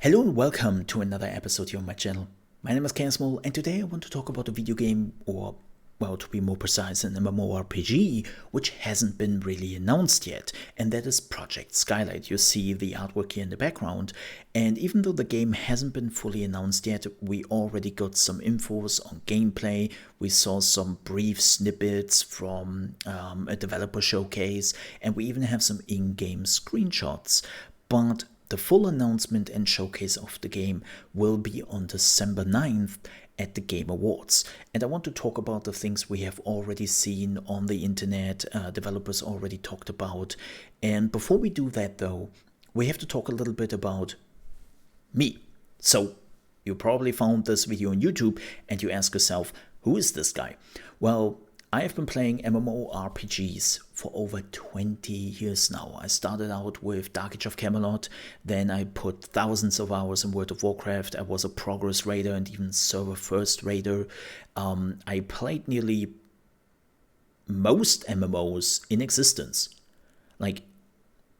Hello and welcome to another episode here on my channel. My name is Chaosmole and today I want to talk about a video game, or well, to be more precise, an MMORPG, which hasn't been really announced yet, and that is Project Skylight. You see the artwork here in the background, and even though the game hasn't been fully announced yet, we already got some infos on gameplay. We saw some brief snippets from a developer showcase, and we even have some in-game screenshots. But the full announcement and showcase of the game will be on December 9th at the Game Awards. And I want to talk about the things we have already seen on the internet, developers already talked about. And before we do that though, we have to talk a little bit about me. So you probably found this video on YouTube and you ask yourself, who is this guy? Well, I have been playing MMORPGs for over 20 years now. I started out with Dark Age of Camelot, then I put thousands of hours in World of Warcraft. I was a progress raider and even server first raider. I played nearly most MMOs in existence. Like,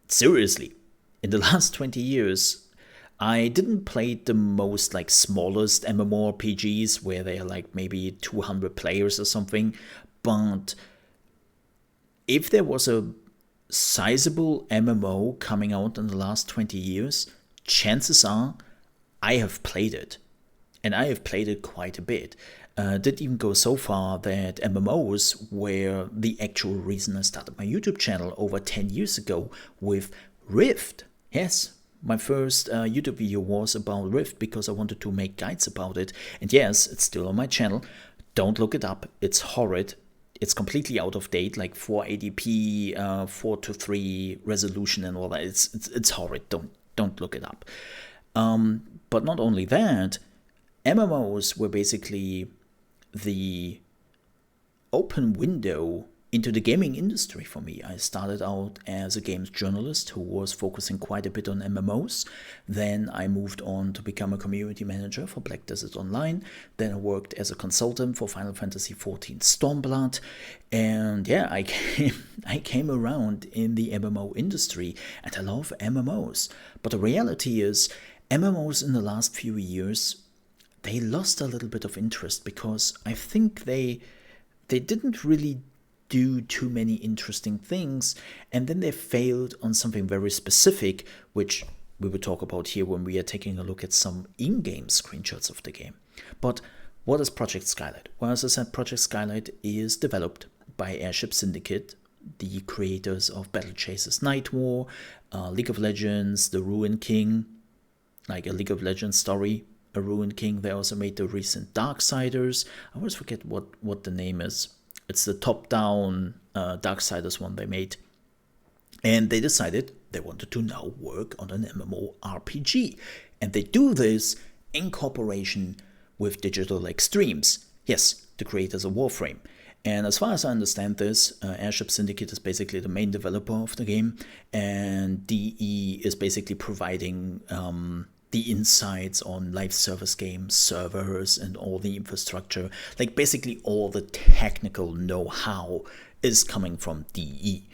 seriously, in the last 20 years, I didn't play the most like smallest MMORPGs where they are like maybe 200 players or something. But if there was a sizable MMO coming out in the last 20 years, chances are I have played it. And I have played it quite a bit. Did even go so far that MMOs were the actual reason I started my YouTube channel over 10 years ago with Rift. Yes, my first YouTube video was about Rift because I wanted to make guides about it. And yes, it's still on my channel. Don't look it up. It's horrid. It's completely out of date, like 480p, 4:3 resolution and all that. It's horrid. Don't look it up. But not only that, MMOs were basically the open window into the gaming industry for me. I started out as a games journalist who was focusing quite a bit on MMOs. Then I moved on to become a community manager for Black Desert Online. Then I worked as a consultant for Final Fantasy XIV Stormblood. And yeah, I came around in the MMO industry and I love MMOs. But the reality is, MMOs in the last few years, they lost a little bit of interest because I think they didn't really do too many interesting things, and then they failed on something very specific, which we will talk about here when we are taking a look at some in-game screenshots of the game. But what is Project Skylight? Well, as I said, Project Skylight is developed by Airship Syndicate, the creators of Battle Chase's Night War, League of Legends, The Ruined King, like a League of Legends story, a Ruined King. They also made the recent Darksiders. I always forget what the name is. It's the top-down Darksiders one they made. And they decided they wanted to now work on an MMORPG. And they do this in cooperation with Digital Extremes. Yes, the creators of Warframe. And as far as I understand this, Airship Syndicate is basically the main developer of the game. And DE is basically providing the insights on live service games, servers, and all the infrastructure. Like basically all the technical know-how is coming from DE.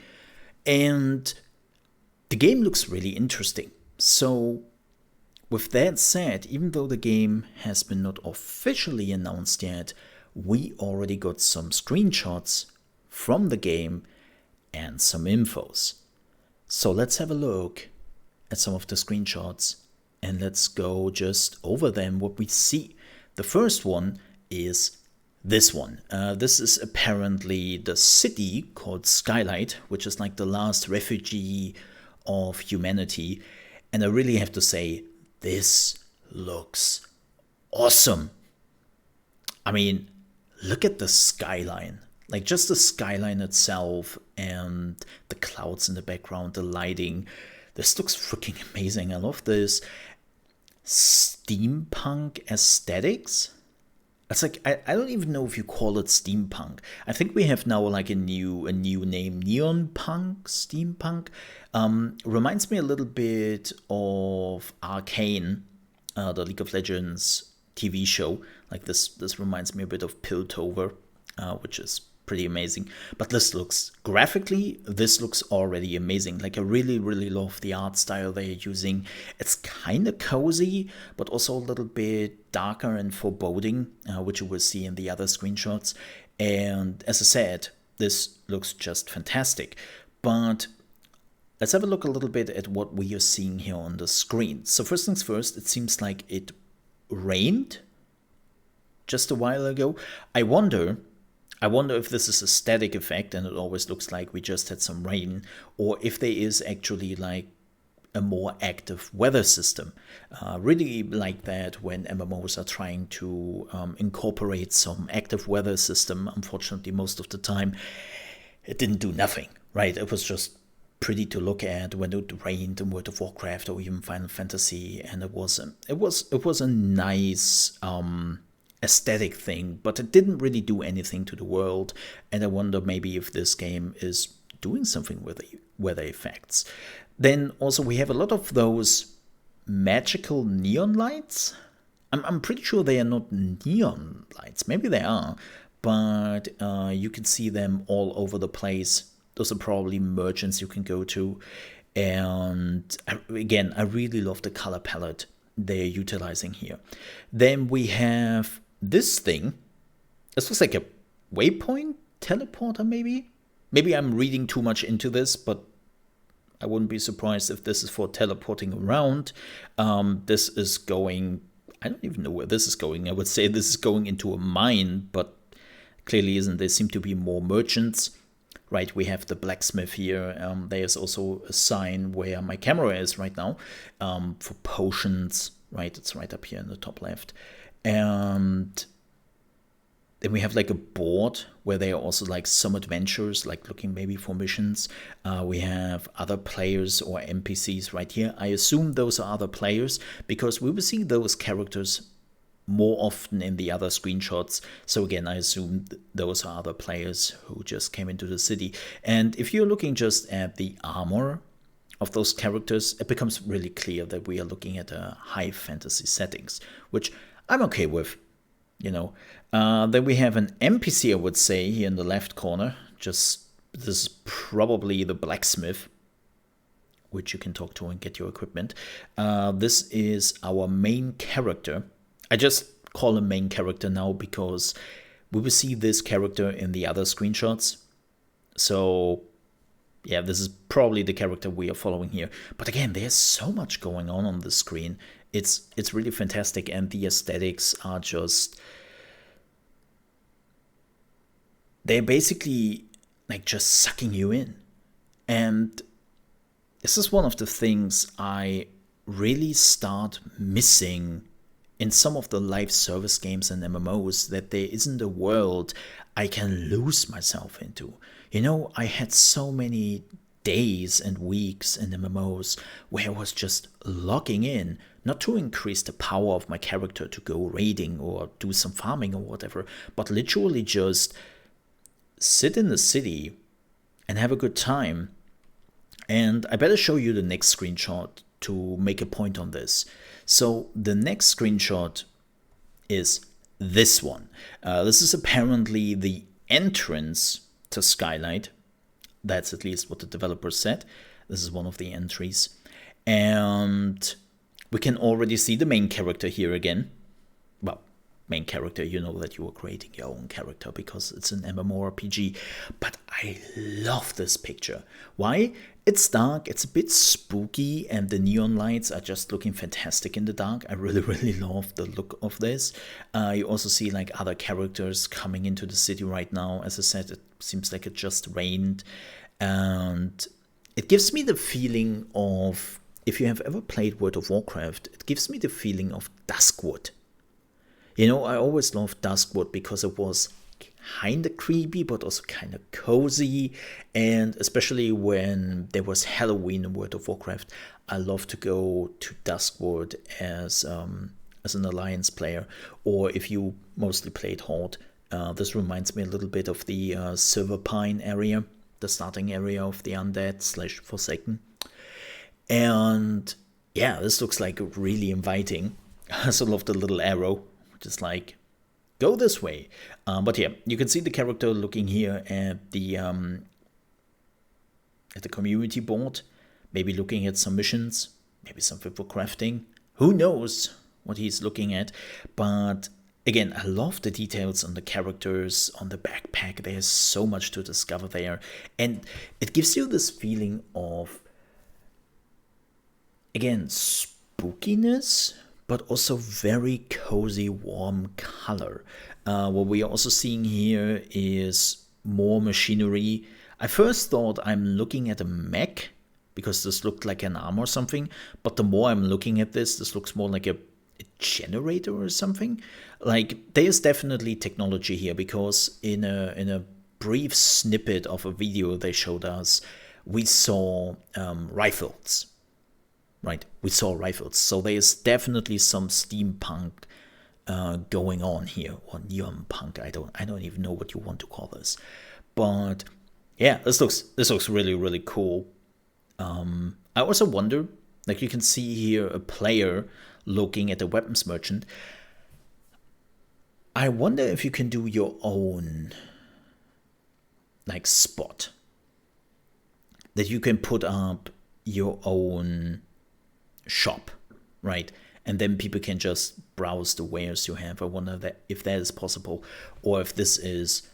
And the game looks really interesting. So with that said, even though the game has been not officially announced yet, we already got some screenshots from the game and some infos. So let's have a look at some of the screenshots and let's go just over them, what we see. The first one is this one. This is apparently the city called Skylight, which is like the last refugee of humanity. And I really have to say, this looks awesome. I mean, look at the skyline. Like just the skyline itself and the clouds in the background, the lighting. This looks freaking amazing. I love this steampunk aesthetics. It's like I don't even know if you call it steampunk. I think we have now like a new name, neon punk, steampunk. Reminds me a little bit of Arcane, the League of Legends TV show. Like this reminds me a bit of Piltover, which is pretty amazing. But this looks, graphically, this looks already amazing. Like, I really, really love the art style they're using. It's kind of cozy, but also a little bit darker and foreboding, which you will see in the other screenshots. And as I said, this looks just fantastic. But let's have a look a little bit at what we are seeing here on the screen. So first things first, it seems like it rained just a while ago. I wonder if this is a static effect and it always looks like we just had some rain, or if there is actually like a more active weather system. Really like that when MMOs are trying to incorporate some active weather system. Unfortunately, most of the time it didn't do nothing, right? It was just pretty to look at when it rained in World of Warcraft or even Final Fantasy, and it was a nice aesthetic thing, but it didn't really do anything to the world. And I wonder maybe if this game is doing something with the weather effects. Then also we have a lot of those magical neon lights. I'm pretty sure they are not neon lights. Maybe they are, but you can see them all over the place. Those are probably merchants you can go to. And again, I really love the color palette they're utilizing here. Then we have this thing. This looks like a waypoint teleporter, maybe? Maybe I'm reading too much into this, but I wouldn't be surprised if this is for teleporting around. This is going, I don't even know where this is going. I would say this is going into a mine, but clearly isn't. There seem to be more merchants. Right, we have the blacksmith here. There's also a sign where my camera is right now for potions. Right, it's right up here in the top left. And then we have like a board where there are also like some adventures, like looking maybe for missions. We have other players or NPCs right here. I assume those are other players because we will see those characters more often in the other screenshots. So again, I assume those are other players who just came into the city. And if you're looking just at the armor of those characters, it becomes really clear that we are looking at a high fantasy settings, which I'm okay with, you know. Then we have an NPC, I would say, here in the left corner. This is probably the blacksmith, which you can talk to and get your equipment. This is our main character. I just call him main character now because we will see this character in the other screenshots. So yeah, this is probably the character we are following here. But again, there's so much going on the screen. It's really fantastic, and the aesthetics are just, they're basically like just sucking you in. And this is one of the things I really start missing in some of the live service games and MMOs, that there isn't a world I can lose myself into. You know, I had so many days and weeks in MMOs where I was just logging in, not to increase the power of my character to go raiding or do some farming or whatever, but literally just sit in the city and have a good time. And I better show you the next screenshot to make a point on this. So the next screenshot is this one. This is apparently the entrance to Skylight. That's at least what the developer said. This is one of the entries. And we can already see the main character here again. Well, main character, you know that you are creating your own character because it's an MMORPG. But I love this picture. Why? It's dark, it's a bit spooky, and the neon lights are just looking fantastic in the dark. I really, really love the look of this. You also see like other characters coming into the city right now. As I said, it seems like it just rained. And it gives me the feeling of, if you have ever played World of Warcraft, it gives me the feeling of Duskwood. You know, I always loved Duskwood because it was kind of creepy, but also kind of cozy. And especially when there was Halloween in World of Warcraft, I love to go to Duskwood as an Alliance player. Or if you mostly played Horde, this reminds me a little bit of the Silver Pine area, the starting area of the Undead / Forsaken. And yeah, this looks like really inviting. I also love the little arrow, which is like, go this way. But yeah, you can see the character looking here at the community board, maybe looking at some missions, maybe something for crafting. Who knows what he's looking at? But again, I love the details on the characters, on the backpack. There's so much to discover there. And it gives you this feeling of, again, spookiness, but also very cozy, warm color. What we are also seeing here is more machinery. I first thought I'm looking at a mech, because this looked like an arm or something, but the more I'm looking at this looks more like a generator or something. Like, there's definitely technology here, because in a brief snippet of a video they showed us, we saw rifles, right? We saw rifles, so there's definitely some steampunk going on here, or neon punk. I don't even know what you want to call this, but yeah, this looks really, really cool. I also wonder, like, you can see here a player looking at the weapons merchant. I wonder if you can do your own, like, spot, that you can put up your own shop, right? And then people can just browse the wares you have. I wonder if that is possible, or if this is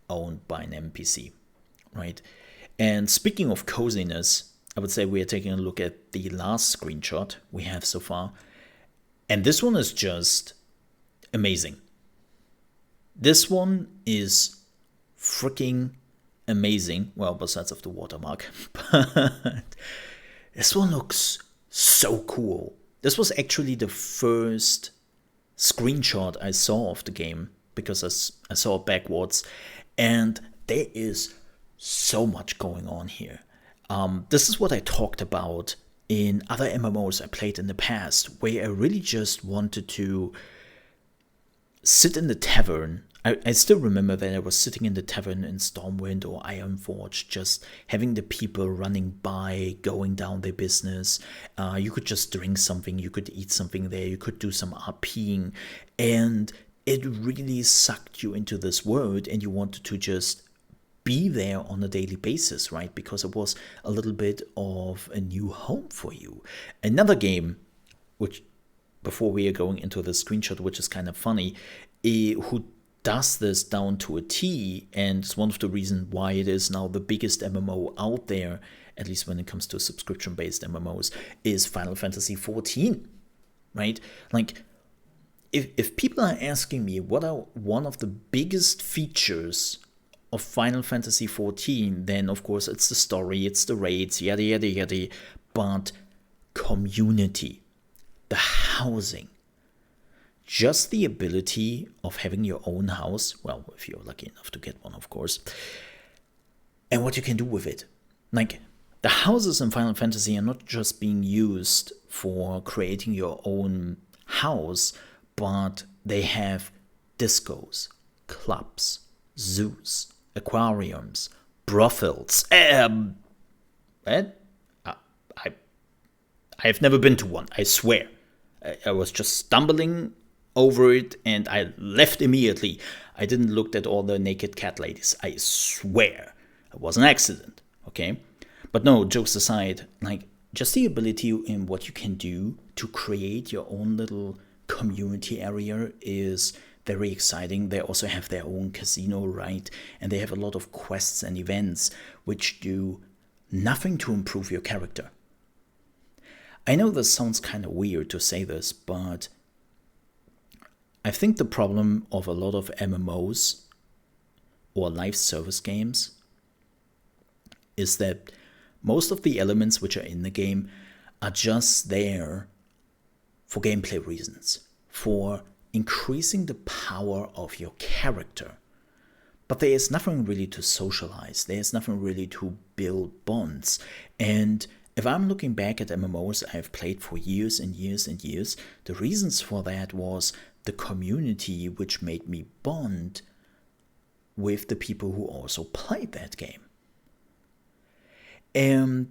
owned by an NPC, right? And speaking of coziness, I would say we are taking a look at the last screenshot we have so far. And this one is just amazing. This one is freaking amazing. Well, besides of the watermark. But this one looks so cool. This was actually the first screenshot I saw of the game, because I saw it backwards. And there is so much going on here. This is what I talked about in other MMOs I played in the past, where I really just wanted to sit in the tavern. I still remember that I was sitting in the tavern in Stormwind or Ironforge, just having the people running by, going down their business. You could just drink something, you could eat something there, you could do some RPing, and it really sucked you into this world, and you wanted to just be there on a daily basis, right? Because it was a little bit of a new home for you. Another game, which, before we are going into the screenshot, which is kind of funny, who does this down to a T, and it's one of the reasons why it is now the biggest MMO out there, at least when it comes to subscription-based MMOs, is Final Fantasy XIV, right? Like, if people are asking me what are one of the biggest features of Final Fantasy XIV, then of course it's the story, it's the raids, yada yada yada, but community, the housing, just the ability of having your own house, well, if you're lucky enough to get one, of course, and what you can do with it. Like, the houses in Final Fantasy are not just being used for creating your own house, but they have discos, clubs, zoos, aquariums, brothels. I've never been to one, I swear. I was just stumbling over it and I left immediately. I didn't look at all the naked cat ladies, I swear. It was an accident, okay? But no, jokes aside, like, just the ability in what you can do to create your own little community area is very exciting. They also have their own casino, right? And they have a lot of quests and events which do nothing to improve your character. I know this sounds kind of weird to say this, but I think the problem of a lot of MMOs or live service games is that most of the elements which are in the game are just there for gameplay reasons, for increasing the power of your character. But there is nothing really to socialize. There is nothing really to build bonds. And if I'm looking back at MMOs I've played for years and years and years, the reasons for that was the community which made me bond with the people who also played that game. And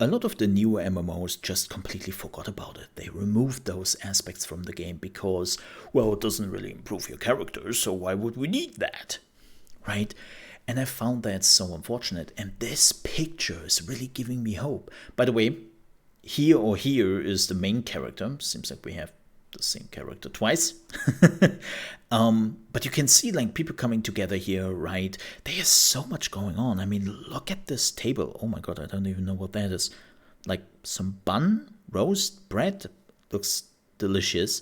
a lot of the newer MMOs just completely forgot about it. They removed those aspects from the game because, well, it doesn't really improve your character, so why would we need that? Right? And I found that so unfortunate. And this picture is really giving me hope. By the way, here is the main character. Seems like we have the same character twice. But you can see like people coming together here, right? There's so much going on. I mean, look at this table. Oh my god, I don't even know what that is. Like some bun, roast, bread. Looks delicious.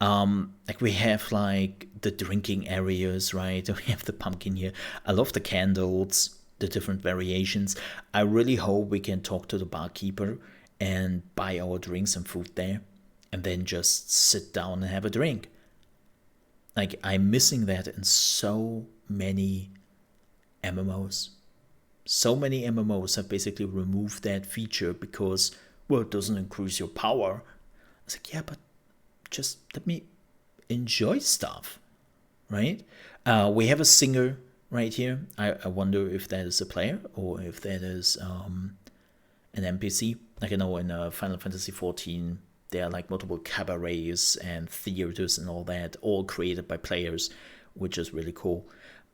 Like we have like the drinking areas, right? We have the pumpkin here. I love the candles, the different variations. I really hope we can talk to the barkeeper and buy our drinks and food there, and then just sit down and have a drink. Like, I'm missing that in so many MMOs. So many MMOs have basically removed that feature because, well, it doesn't increase your power. I was like, yeah, but just let me enjoy stuff, right? We have a singer right here. I wonder if that is a player or if that is an NPC. Like I know in Final Fantasy XIV, there are like multiple cabarets and theaters and all that, all created by players, which is really cool.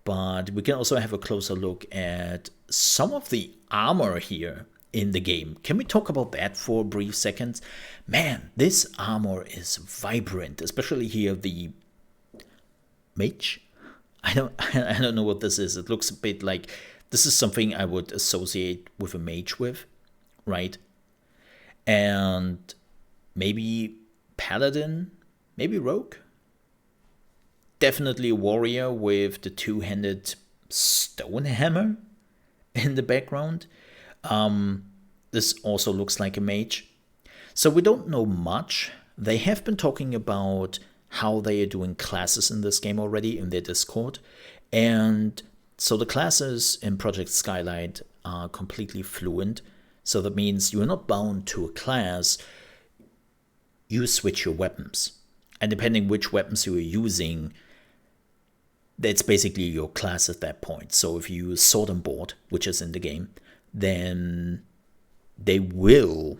But we can also have a closer look at some of the armor here in the game. Can we talk about that for a brief second? Man, this armor is vibrant, especially here the mage. I don't know what this is. It looks a bit like this is something I would associate with a mage with, right? And maybe paladin, maybe rogue. Definitely a warrior with the two-handed stone hammer in the background. This also looks like a mage. So we don't know much. They have been talking about how they are doing classes in this game already in their Discord. And so the classes in Project Skylight are completely fluent. So that means you are not bound to a class. You switch your weapons. And depending which weapons you are using, that's basically your class at that point. So if you use Sword and Board, which is in the game, then they will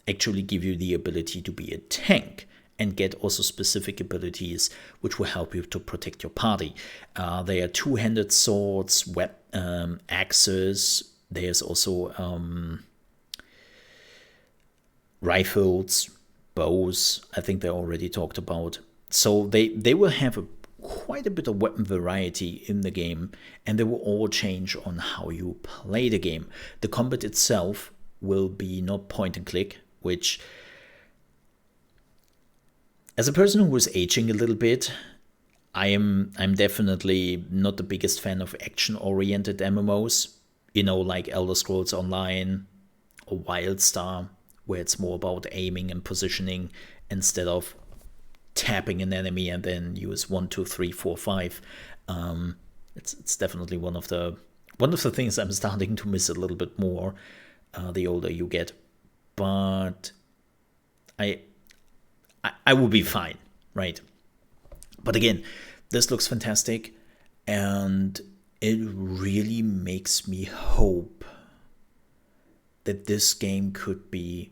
actually give you the ability to be a tank and get also specific abilities which will help you to protect your party. There are two-handed swords, axes. There's also rifles, bows. I think they already talked about. So they will have quite a bit of weapon variety in the game, and they will all change on how you play the game. The combat itself will be not point and click, which, as a person who is aging a little bit, I'm definitely not the biggest fan of action-oriented MMOs. You know, like Elder Scrolls Online or WildStar, where it's more about aiming and positioning instead of tapping an enemy and then use 1, 2, 3, 4, 5. It's definitely one of the things I'm starting to miss a little bit more the older you get. But I will be fine, right? But again, this looks fantastic, and it really makes me hope that this game could be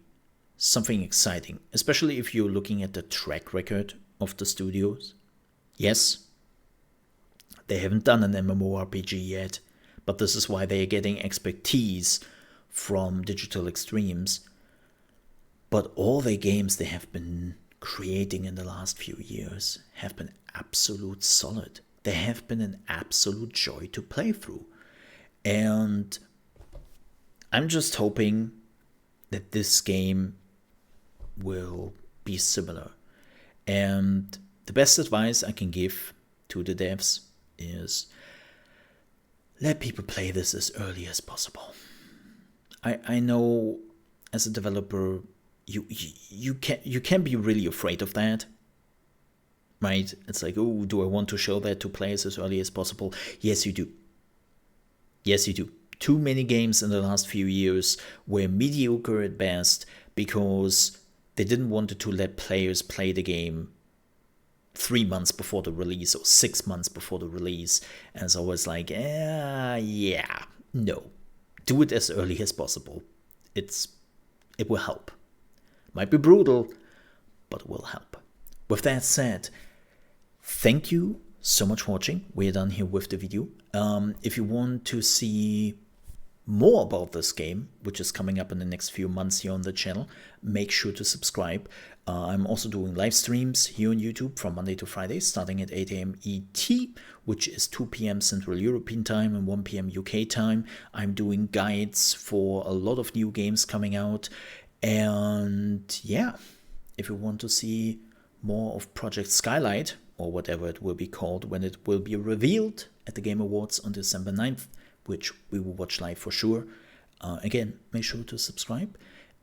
something exciting, especially if you're looking at the track record of the studios. Yes, they haven't done an MMORPG yet, but this is why they are getting expertise from Digital Extremes. But all the games they have been creating in the last few years have been absolute solid. They have been an absolute joy to play through. And I'm just hoping that this game will be similar. And the best advice I can give to the devs is let people play this as early as possible. I know as a developer you can be really afraid of that, right? It's like, oh, do I want to show that to players as early as possible? Yes, you do. Yes, you do. Too many games in the last few years were mediocre at best because they didn't want to let players play the game 3 months before the release or 6 months before the release. And it's always like, yeah, no. Do it as early as possible. it will help. Might be brutal, but it will help. With that said, thank you so much for watching. We're done here with the video. If you want to see more about this game, which is coming up in the next few months here on the channel, make sure to subscribe. I'm also doing live streams here on YouTube from Monday to Friday, starting at 8 AM ET, which is 2 PM Central European time and 1 PM UK time. I'm doing guides for a lot of new games coming out. And yeah, if you want to see more of Project Skylight, or whatever it will be called when it will be revealed at the Game Awards on December 9th, which we will watch live for sure. Again, make sure to subscribe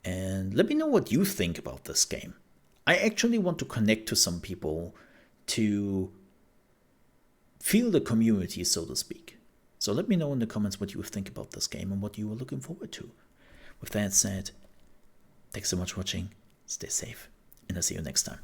and let me know what you think about this game. I actually want to connect to some people to feel the community, so to speak. So let me know in the comments what you think about this game and what you are looking forward to. With that said, thanks so much for watching, stay safe, and I'll see you next time.